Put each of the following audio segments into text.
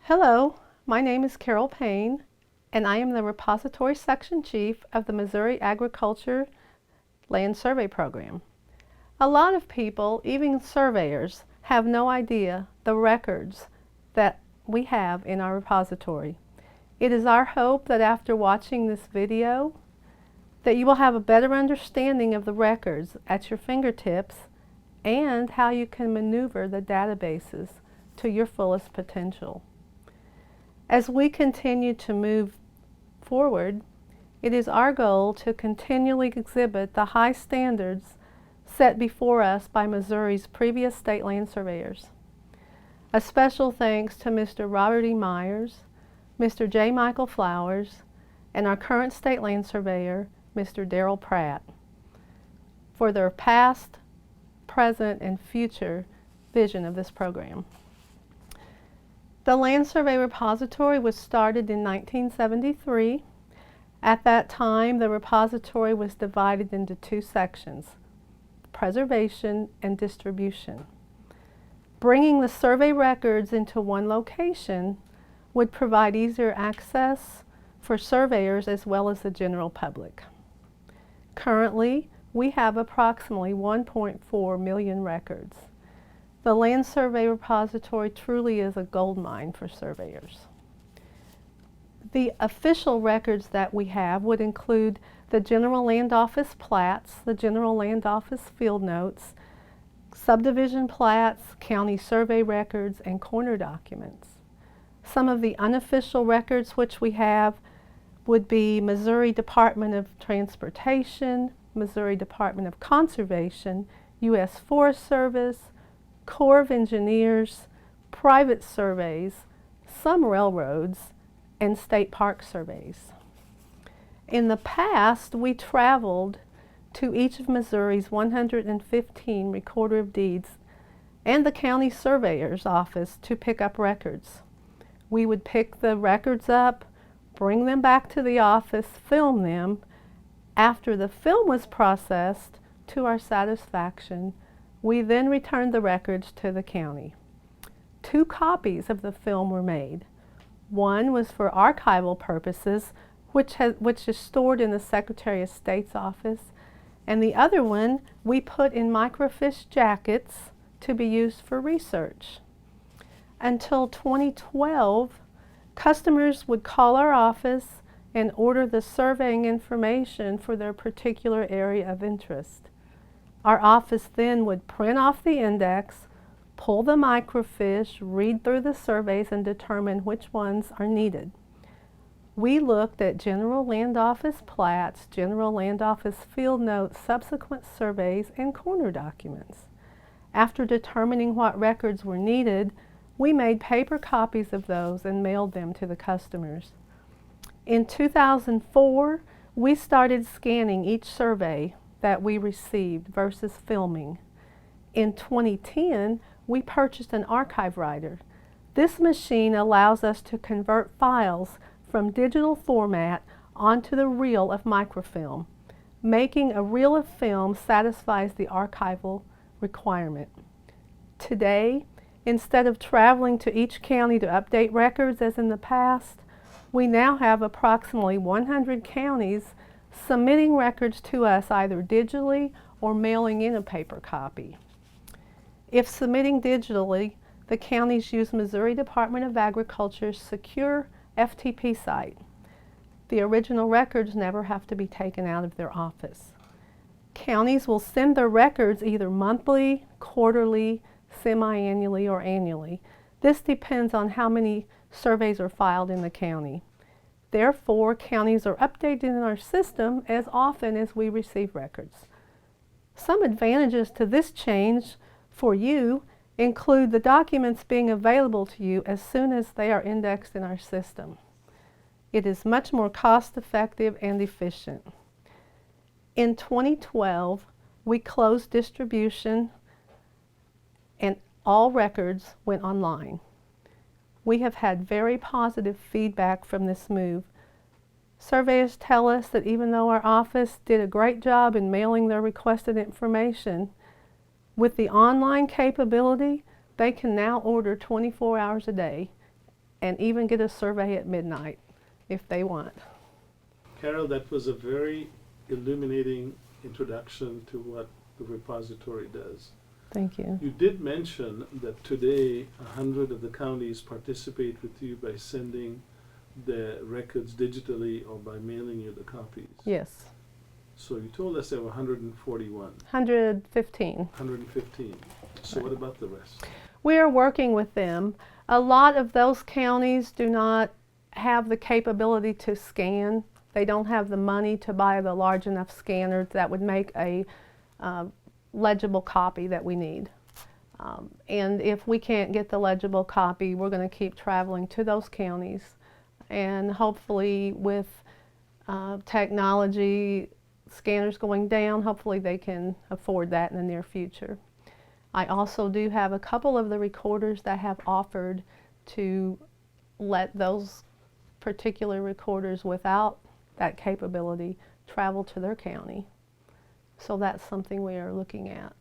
Hello, my name is Carol Payne, and I am the Repository Section Chief of the Missouri Agriculture Land Survey Program. A lot of people, even surveyors, have no idea the records that we have in our repository. It is our hope that after watching this video, that you will have a better understanding of the records at your fingertips and how you can maneuver the databases to your fullest potential. As we continue to move forward, it is our goal to continually exhibit the high standards set before us by Missouri's previous state land surveyors. A special thanks to Mr. Robert E. Myers, Mr. J. Michael Flowers, and our current state land surveyor, Mr. Darrell Pratt, for their past, present, and future vision of this program. The Land Survey Repository was started in 1973. At that time, the repository was divided into two sections, preservation and distribution. Bringing the survey records into one location would provide easier access for surveyors as well as the general public. Currently, we have approximately 1.4 million records. The Land Survey Repository truly is a gold mine for surveyors. The official records that we have would include the General Land Office plats, the General Land Office field notes, subdivision plats, county survey records, and corner documents. Some of the unofficial records which we have would be Missouri Department of Transportation, Missouri Department of Conservation, U.S. Forest Service, Corps of Engineers, private surveys, some railroads, and state park surveys. In the past, we traveled to each of Missouri's 115 Recorder of Deeds and the county surveyor's office to pick up records. We would pick the records up, bring them back to the office, film them. After the film was processed to our satisfaction, we then returned the records to the county. 2 copies of the film were made. One was for archival purposes, which is stored in the Secretary of State's office, and the other one we put in microfiche jackets to be used for research. Until 2012, customers would call our office and order the surveying information for their particular area of interest. Our office then would print off the index, pull the microfiche, read through the surveys, and determine which ones are needed. We looked at General Land Office plats, General Land Office field notes, subsequent surveys, and corner documents. After determining what records were needed, we made paper copies of those and mailed them to the customers. In 2004, we started scanning each survey that we received versus filming. In 2010, we purchased an archive writer. This machine allows us to convert files from digital format onto the reel of microfilm. Making a reel of film satisfies the archival requirement. Today, instead of traveling to each county to update records as in the past, we now have approximately 100 counties submitting records to us either digitally or mailing in a paper copy. If submitting digitally, the counties use Missouri Department of Agriculture's secure FTP site. The original records never have to be taken out of their office. Counties will send their records either monthly, quarterly, semi-annually, or annually. This depends on how many surveys are filed in the county. Therefore, counties are updated in our system as often as we receive records. Some advantages to this change for you include the documents being available to you as soon as they are indexed in our system. It is much more cost-effective and efficient. In 2012, we closed distribution and all records went online. We have had very positive feedback from this move. Surveyors tell us that even though our office did a great job in mailing their requested information, with the online capability, they can now order 24 hours a day and even get a survey at midnight if they want. Carol, that was a very illuminating introduction to what the repository does. Thank you. You did mention that today 100 of the counties participate with you by sending the records digitally or by mailing you the copies. Yes. So you told us there were 141. 115. 115. So Right. what about the rest? We are working with them. A lot of those counties do not have the capability to scan. They don't have the money to buy the large enough scanners that would make a legible copy that we need. And if we can't get the legible copy, we're going to keep traveling to those counties. And hopefully with technology, scanners going down, hopefully they can afford that in the near future. I also do have a couple of the recorders that have offered to let those particular recorders without that capability travel to their county. So that's something we are looking at.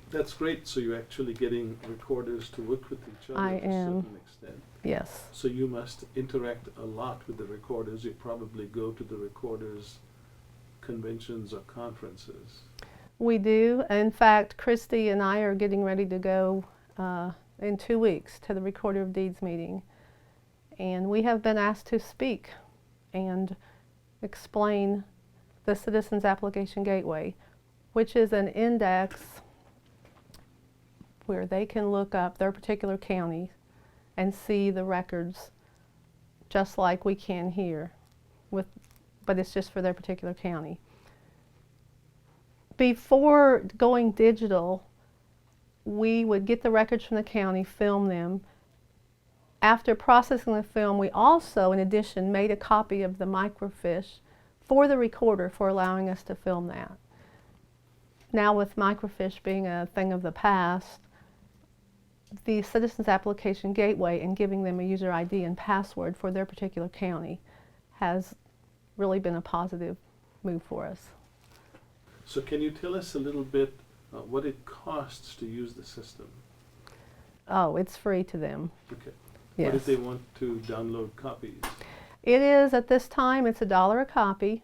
That's great. So you're actually getting recorders to work with each other I to a am. certain extent. Yes. So you must interact a lot with the recorders. You probably go to the recorders' conventions or conferences. We do. In fact, Christy and I are getting ready to go in 2 weeks to the Recorder of Deeds meeting. And we have been asked to speak and explain the Citizens Application Gateway, which is an index where they can look up their particular county and see the records just like we can here, but it's just for their particular county. Before going digital, we would get the records from the county, film them. After processing the film, we also, in addition, made a copy of the microfiche for the recorder for allowing us to film that. Now with microfiche being a thing of the past, the Citizens Application Gateway and giving them a user ID and password for their particular county has really been a positive move for us. So can you tell us a little bit what it costs to use the system? Oh, it's free to them. Okay. Yes. What if they want to download copies? It is, at this time, it's $1 a copy.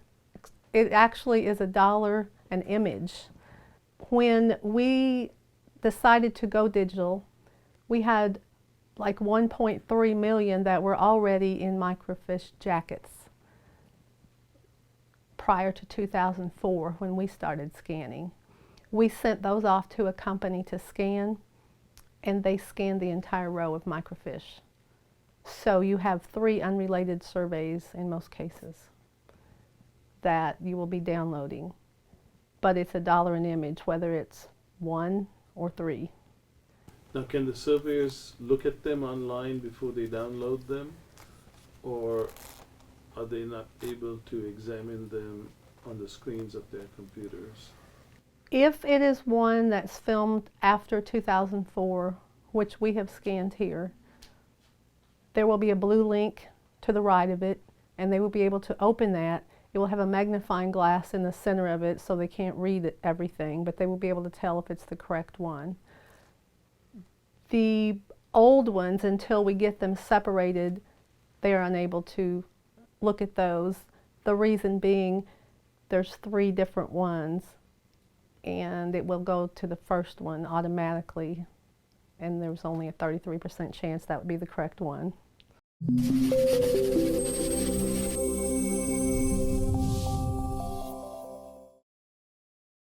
It actually is $1 an image. When we decided to go digital, we had like 1.3 million that were already in microfiche jackets prior to 2004 when we started scanning. We sent those off to a company to scan, and they scanned the entire row of microfiche. So you have 3 unrelated surveys in most cases that you will be downloading. But it's $1 an image, whether it's 1 or 3. Now, can the surveyors look at them online before they download them, or are they not able to examine them on the screens of their computers? If it is one that's filmed after 2004, which we have scanned here, there will be a blue link to the right of it, and they will be able to open that. It will have a magnifying glass in the center of it, so they can't read everything, but they will be able to tell if it's the correct one. The old ones, until we get them separated, they are unable to look at those. The reason being, there's 3 different ones, and it will go to the first one automatically, and there's only a 33% chance that would be the correct one.